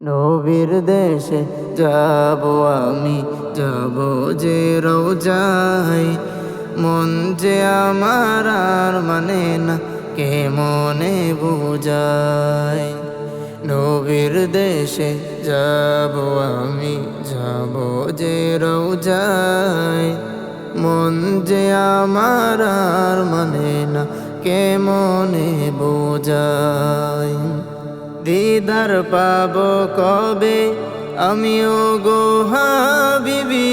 নবীর দেশে যাব আমি, যাব যে রওজায়। মন যে আমার আর মানে না, কে মনে বুঝায়। নবীর দেশে যাব আমি, যাব যে রওজায়। মন যে আমার আর মানে না, কে মনে বোঝায়। দিদার পাব কবে আমিও গো হাবিবি,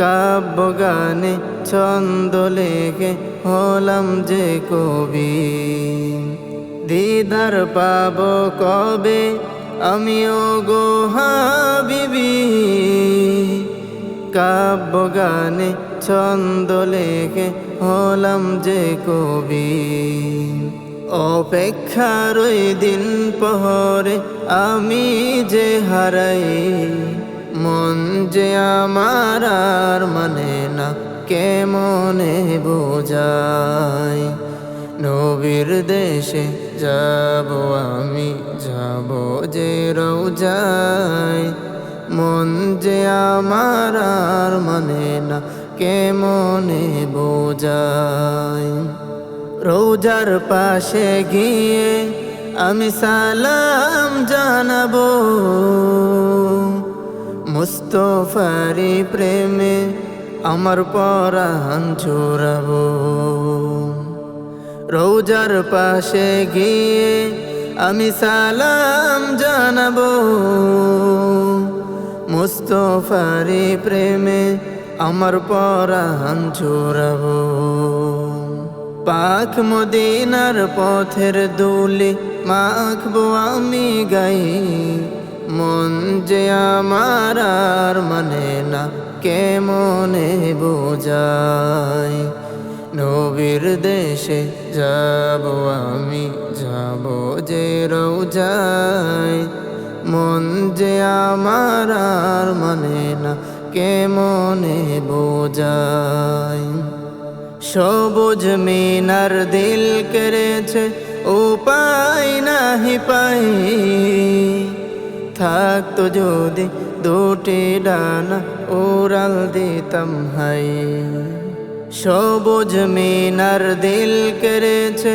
কাব্য গানে ছন্দ লেখে হলাম যে কবি। দিদার পাব কবে আমিও গো হাবিবি, কাব্য গানে ছন্দ লেখে হলাম যে কবি। অপেক্ষার ওই দিন পহরে আমি যে হারাই, মন যে আমার আর মানে না, কে মনে বোঝায়। নবীর দেশে যাব আমি, যাব যে রওজায়। মন যে আমার আর মানে না, কে মনে বোঝায়। রোজার পাশে গিয়ে আমি সালাম জানাবো, মুস্তফারি প্রেমে আমার পরাণ জোড়াবো। রোজার পাশে গিয়ে আমি সালাম জানাবো, মুস্তফারি প্রেমে আমার পরাণ জোড়াবো। পাক মদিনার পথের দুলি মাখবো আমি গাই, মন যে আমার আর মানে না, কে মনে বোঝায়। নবীর দেশে যাব আমি, যাব যে রওজায়। মন যে আমার আর মানে না, কে মনে বোঝায়। সবুজ মিনার দিল কেড়েছে উপায় নাহি পাই, থাকতো যদি দুটি ডানা উড়াল দিতাম হাই। সবুজ মিনার দিল কেড়েছে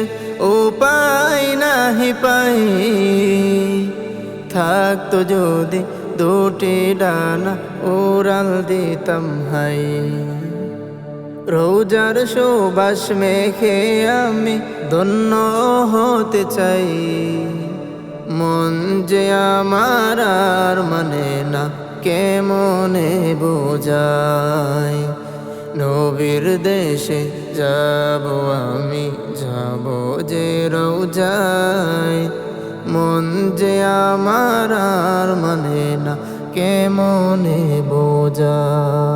উপায় নাহি পাই, থাকতো যদি দুটি ডানা উড়াল দিতাম হাই। রোজার সুবাস মেখে আমি ধন্য হতে চাই, মন যে আমার আর মানে না, কে মনে বোঝায়। নবীর দেশে যাব আমি, যাব যে রওজায়। মন যে আমার আর মানে না, কে মনে বোঝায়।